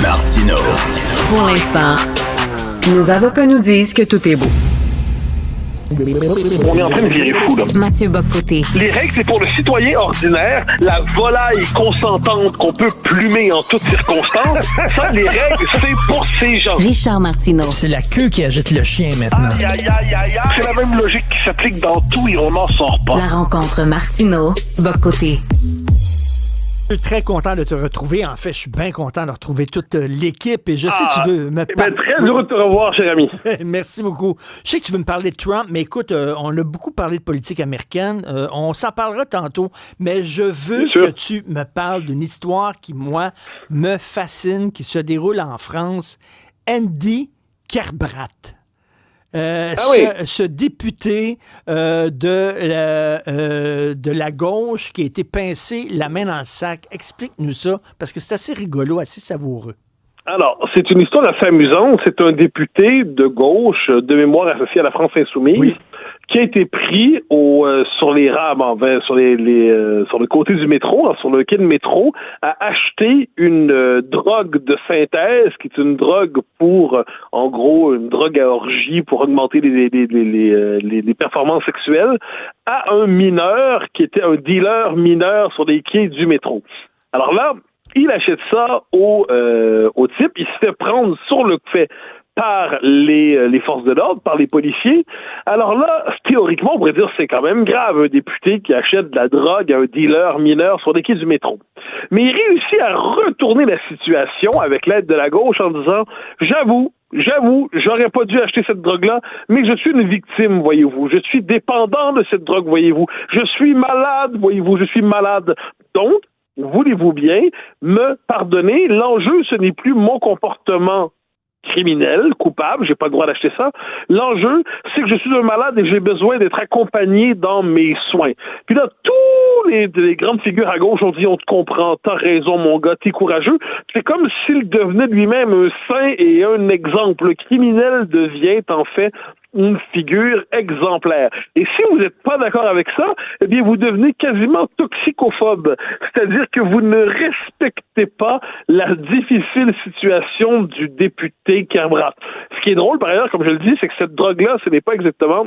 Martino. Pour l'instant, nos avocats nous disent que tout est beau. On est en train de virer fou, là. Mathieu Bock-Côté. Les règles, c'est pour le citoyen ordinaire, la volaille consentante qu'on peut plumer en toutes circonstances. Ça, les règles, c'est pour ces gens. Richard Martineau. C'est la queue qui agite le chien maintenant. Aïe, aïe, aïe, aïe, aïe. C'est la même logique qui s'applique dans tout et on n'en sort pas. La rencontre Martineau-Bock-Côté. Je suis très content de te retrouver. En fait, je suis bien content de retrouver toute l'équipe et je sais que tu veux me parler. Très heureux de te revoir, cher ami. Merci beaucoup. Je sais que tu veux me parler de Trump, mais écoute, on a beaucoup parlé de politique américaine. On s'en parlera tantôt, mais je veux que tu me parles d'une histoire qui, moi, me fascine, qui se déroule en France. Andy Kerbrat. Ce député de la gauche qui a été pincé la main dans le sac. Explique-nous ça, parce que c'est assez rigolo, assez savoureux. Alors, c'est une histoire assez amusante. C'est un député de gauche, de mémoire associé à la France insoumise, qui a été pris sur les rames, sur le côté du métro, sur le quai de métro, à acheter une drogue de synthèse, qui est une drogue pour, en gros, une drogue à orgie pour augmenter les performances sexuelles, à un mineur qui était un dealer mineur sur les quais du métro. Alors là, il achète ça au type, il se fait prendre sur le fait par les forces de l'ordre, par les policiers. Alors là, théoriquement, on pourrait dire que c'est quand même grave, un député qui achète de la drogue à un dealer mineur sur les quais du métro. Mais il réussit à retourner la situation avec l'aide de la gauche en disant « J'avoue, j'aurais pas dû acheter cette drogue-là, mais je suis une victime, voyez-vous. Je suis dépendant de cette drogue, voyez-vous. Je suis malade, voyez-vous, je suis malade. Donc, voulez-vous bien me pardonner? L'enjeu, ce n'est plus mon comportement criminel, coupable, j'ai pas le droit d'acheter ça. L'enjeu, c'est que je suis un malade et j'ai besoin d'être accompagné dans mes soins. » Puis là, tous les grandes figures à gauche ont dit « On te comprend, t'as raison, mon gars, t'es courageux. » C'est comme s'il devenait lui-même un saint et un exemple. Le criminel devient, en fait, une figure exemplaire. Et si vous n'êtes pas d'accord avec ça, eh bien, vous devenez quasiment toxicophobe. C'est-à-dire que vous ne respectez pas la difficile situation du député Kerbrat. Ce qui est drôle, par ailleurs, comme je le dis, c'est que cette drogue-là, ce n'est pas exactement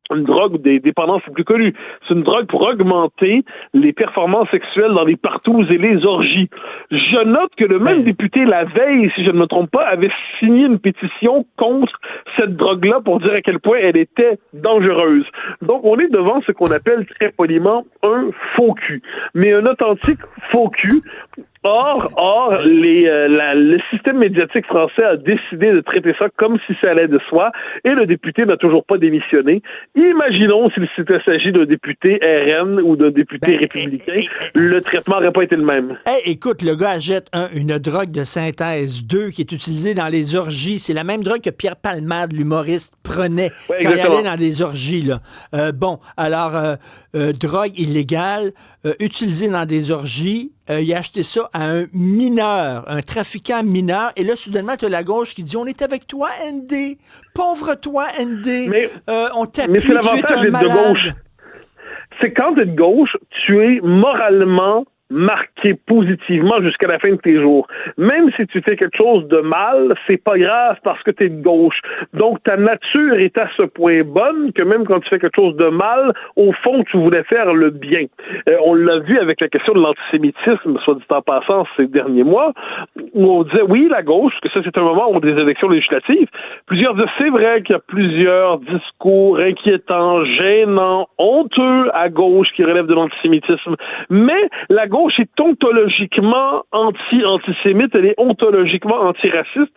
une drogue des dépendances les plus connues. C'est une drogue pour augmenter les performances sexuelles dans les partous et les orgies. Je note que le même député, la veille, si je ne me trompe pas, avait signé une pétition contre cette drogue-là pour dire à quel point elle était dangereuse. Donc, on est devant ce qu'on appelle très poliment un faux cul. Mais un authentique faux cul. Or, le système médiatique français a décidé de traiter ça comme si ça allait de soi, et le député n'a toujours pas démissionné. Imaginons s'il s'était agi d'un député RN ou d'un député républicain, le traitement n'aurait pas été le même. Écoute, le gars achète une drogue de synthèse, 2 qui est utilisée dans les orgies. C'est la même drogue que Pierre Palmade, l'humoriste, prenait quand il allait dans des orgies. Là. Drogue illégale, utilisée dans des orgies. Il a acheté ça à un mineur, un trafiquant mineur. Et là, soudainement, tu as la gauche qui dit « On est avec toi, ND. Pauvre toi, ND. On t'appuie, mais c'est l'avantage d'être de gauche. C'est quand tu es de gauche, tu es moralement marqué positivement jusqu'à la fin de tes jours. Même si tu fais quelque chose de mal, c'est pas grave parce que tu es de gauche. Donc, ta nature est à ce point bonne que même quand tu fais quelque chose de mal, au fond, tu voulais faire le bien. On l'a vu avec la question de l'antisémitisme, soit dit en passant, ces derniers mois, où on disait, oui, la gauche, que ça, c'est un moment où on a des élections législatives. Plusieurs disaient, c'est vrai qu'il y a plusieurs discours inquiétants, gênants, honteux à gauche qui relèvent de l'antisémitisme. Mais la gauche est ontologiquement antisémite, elle est ontologiquement antiraciste.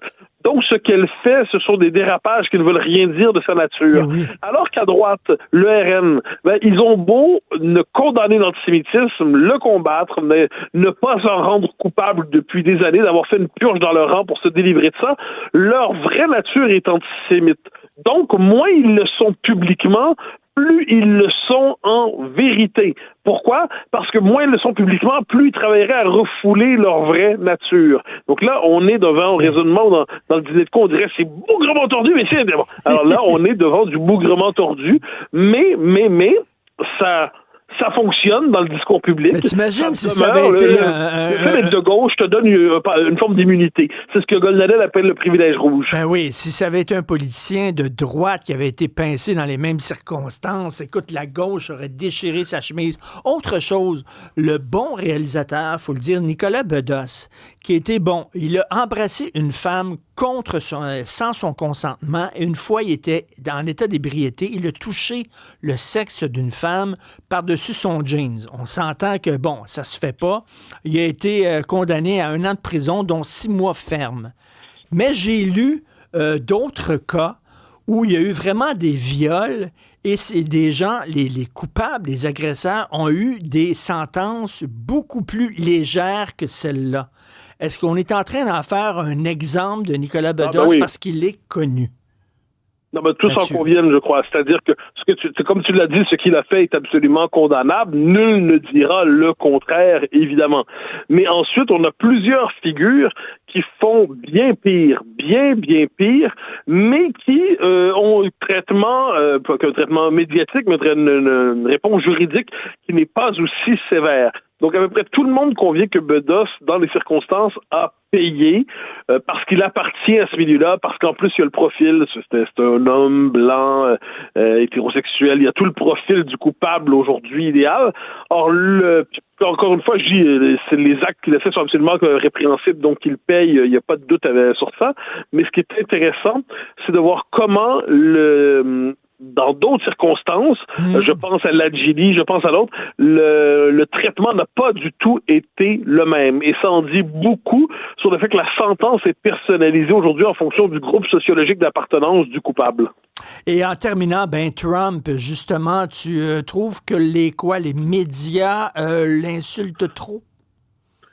Donc, ce qu'elle fait, ce sont des dérapages qui ne veulent rien dire de sa nature. Oui. Alors qu'à droite, le RN, ils ont beau ne condamner l'antisémitisme, le combattre, mais ne pas s'en rendre coupable depuis des années, d'avoir fait une purge dans leur rang pour se délivrer de ça, leur vraie nature est antisémite. Donc, moins ils le sont publiquement, plus ils le sont en vérité. Pourquoi? Parce que moins ils le sont publiquement, plus ils travailleraient à refouler leur vraie nature. Donc là, on est devant un raisonnement dans le dîner de con, on dirait c'est bougrement tordu, mais c'est... Alors là, on est devant du bougrement tordu, mais ça Ça fonctionne dans le discours public. Mais t'imagines si ça avait été... Le fait d'être de gauche te donne une forme d'immunité. C'est ce que Goldnadel appelle le privilège rouge. Ben oui, si ça avait été un politicien de droite qui avait été pincé dans les mêmes circonstances, écoute, la gauche aurait déchiré sa chemise. Autre chose, le bon réalisateur, faut le dire, Nicolas Bedos, qui était bon, il a embrassé une femme sans son consentement, et une fois il était en état d'ébriété, il a touché le sexe d'une femme par-dessus son jeans. On s'entend que, bon, ça se fait pas. Il a été condamné à 1 an de prison, dont 6 mois ferme. Mais j'ai lu d'autres cas où il y a eu vraiment des viols et c'est des gens, les coupables, les agresseurs, ont eu des sentences beaucoup plus légères que celle-là. Est-ce qu'on est en train d'en faire un exemple de Nicolas Bedos parce qu'il est connu? Non, mais tous en conviennent, je crois. C'est-à-dire que, comme tu l'as dit, ce qu'il a fait est absolument condamnable. Nul ne dira le contraire, évidemment. Mais ensuite, on a plusieurs figures qui font bien pire, bien pire, mais qui ont un traitement, pas qu'un traitement médiatique, mais une réponse juridique qui n'est pas aussi sévère. Donc, à peu près tout le monde convient que Bedos, dans les circonstances, a payé parce qu'il appartient à ce milieu-là, parce qu'en plus, il y a le profil, c'est un homme blanc, hétérosexuel, il y a tout le profil du coupable aujourd'hui idéal. Or, encore une fois, je dis, les actes qu'il a fait sont absolument répréhensibles, donc il paye, il n'y a pas de doute sur ça. Mais ce qui est intéressant, c'est de voir comment dans d'autres circonstances, je pense à l'Adjili, je pense à l'autre, le traitement n'a pas du tout été le même. Et ça en dit beaucoup sur le fait que la sentence est personnalisée aujourd'hui en fonction du groupe sociologique d'appartenance du coupable. Et en terminant, Trump, justement, tu trouves que les médias l'insultent trop?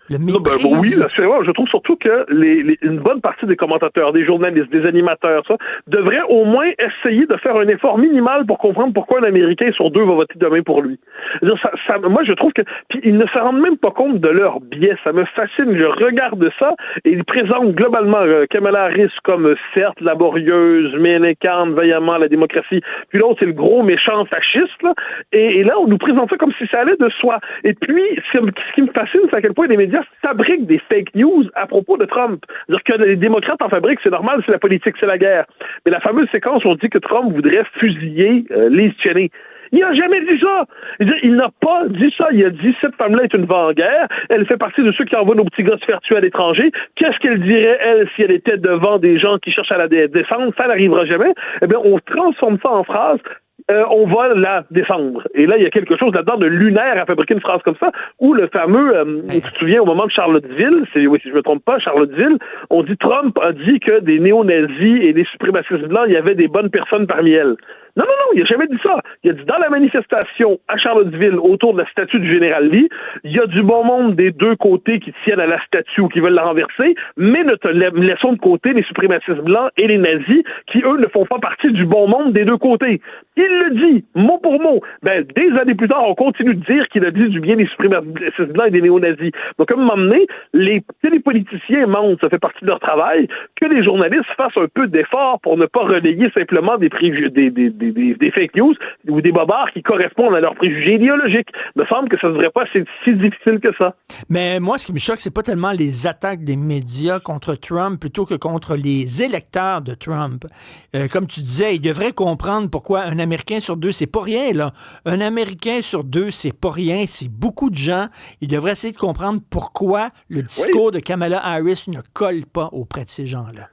Oui, assurément. Je trouve surtout que une bonne partie des commentateurs, des journalistes, des animateurs, devraient au moins essayer de faire un effort minimal pour comprendre pourquoi un Américain sur 2 va voter demain pour lui. Moi, je trouve que puis ils ne se rendent même pas compte de leur biais. Ça me fascine. Je regarde ça et ils présentent globalement Kamala Harris comme certes laborieuse, mais elle incarne vaillamment la démocratie. Puis l'autre, c'est le gros méchant fasciste. Là. Et là, on nous présente ça comme si ça allait de soi. Et puis, ce qui me fascine, c'est à quel point les médias fabriquent des fake news à propos de Trump. C'est-à-dire que les démocrates en fabriquent, c'est normal, c'est la politique, c'est la guerre. Mais la fameuse séquence où on dit que Trump voudrait fusiller Liz Cheney. Il n'a jamais dit ça. Il n'a pas dit ça. Il a dit cette femme-là est une vent-guerre. Elle fait partie de ceux qui envoient nos petits gars se faire tuer à l'étranger. Qu'est-ce qu'elle dirait, elle, si elle était devant des gens qui cherchent à la descendre? Ça n'arrivera jamais. Eh bien, on transforme ça en phrase. On va la descendre. Et là, il y a quelque chose là-dedans de lunaire à fabriquer une phrase comme ça, où le fameux, tu te souviens, au moment de Charlottesville, si je me trompe pas, Charlottesville, on dit Trump a dit que des néo-nazis et des suprémacistes blancs, il y avait des bonnes personnes parmi elles. Non, il n'a jamais dit ça. Il a dit dans la manifestation à Charlottesville autour de la statue du général Lee, il y a du bon monde des 2 côtés qui tiennent à la statue ou qui veulent la renverser, mais laissons de côté les suprémacistes blancs et les nazis qui, eux, ne font pas partie du bon monde des 2 côtés. Il le dit, mot pour mot. Des années plus tard, on continue de dire qu'il a dit du bien des suprémacistes blancs et des néo-nazis. Donc, à un moment donné, que les politiciens mentent, ça fait partie de leur travail, que les journalistes fassent un peu d'effort pour ne pas relayer simplement des fake news ou des bobards qui correspondent à leurs préjugés idéologiques. Il me semble que ça ne devrait pas être si difficile que ça. Mais moi, ce qui me choque, c'est pas tellement les attaques des médias contre Trump plutôt que contre les électeurs de Trump. Comme tu disais, ils devraient comprendre pourquoi un Américain sur 2, c'est pas rien, là. Un Américain sur 2, c'est pas rien, c'est beaucoup de gens. Ils devraient essayer de comprendre pourquoi le discours de Kamala Harris ne colle pas auprès de ces gens-là.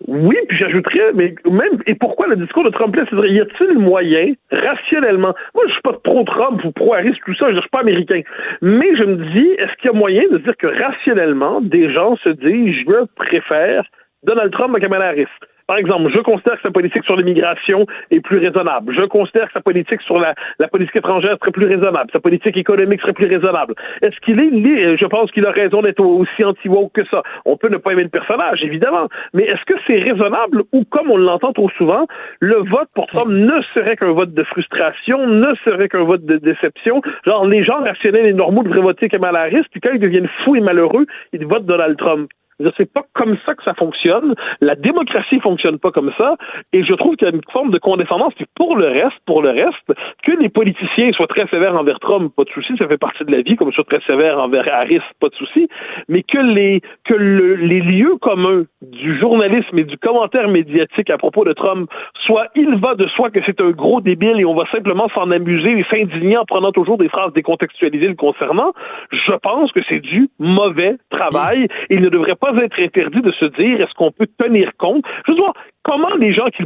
Oui, puis j'ajouterais, mais même, et pourquoi le discours de Trump, c'est-à-dire, y a-t-il moyen, rationnellement, moi je suis pas pro-Trump ou pro-Harris, tout ça, je suis pas américain, mais je me dis, est-ce qu'il y a moyen de dire que rationnellement, des gens se disent, je préfère Donald Trump à Kamala Harris? Par exemple, je considère que sa politique sur l'immigration est plus raisonnable. Je considère que sa politique sur la politique étrangère serait plus raisonnable. Sa politique économique serait plus raisonnable. Est-ce qu'il est je pense qu'il a raison d'être aussi anti-woke que ça. On peut ne pas aimer le personnage, évidemment. Mais est-ce que c'est raisonnable ou, comme on l'entend trop souvent, le vote pour Trump ne serait qu'un vote de frustration, ne serait qu'un vote de déception? Genre, les gens rationnels et normaux devraient voter Kamala Harris, puis quand ils deviennent fous et malheureux, ils votent Donald Trump. C'est pas comme ça que ça fonctionne. La démocratie fonctionne pas comme ça. Et je trouve qu'il y a une forme de condescendance. Puis pour le reste, que les politiciens soient très sévères envers Trump, pas de souci, ça fait partie de la vie, comme ils sont très sévères envers Harris, pas de souci. Mais que les lieux communs du journalisme et du commentaire médiatique à propos de Trump soient, il va de soi que c'est un gros débile et on va simplement s'en amuser et s'indigner en prenant toujours des phrases décontextualisées le concernant, je pense que c'est du mauvais travail. Il ne devrait pas être interdit de se dire est-ce qu'on peut tenir compte. Je veux dire, comment les gens qui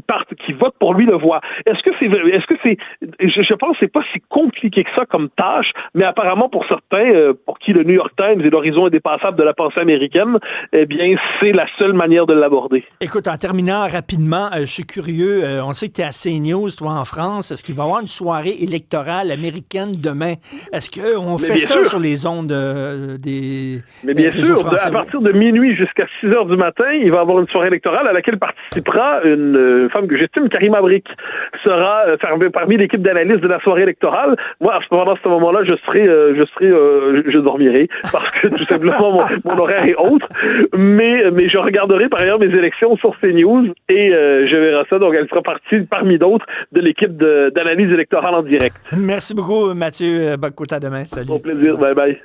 votent pour lui le voient? Je pense que c'est pas si compliqué que ça comme tâche, mais apparemment pour certains, pour qui le New York Times est l'horizon indépassable de la pensée américaine, eh bien, c'est la seule manière de l'aborder. Écoute, en terminant rapidement, je suis curieux, on sait que tu es à CNews, toi, en France. Est-ce qu'il va y avoir une soirée électorale américaine demain? Est-ce qu'on fait ça sur les ondes des Mais bien sûr, à partir de minuit jusqu'à 6 heures du matin, il va y avoir une soirée électorale à laquelle participera une femme que j'estime, Karima Brick, sera parmi l'équipe d'analyse de la soirée électorale. Moi, pendant ce moment-là, je dormirai parce que tout simplement mon horaire est autre. Mais je regarderai par ailleurs mes élections sur CNews et je verrai ça. Donc, elle sera partie parmi d'autres de l'équipe d'analyse électorale en direct. Merci beaucoup, Mathieu Boccoté. À demain. Salut. Au plaisir. Bye bye.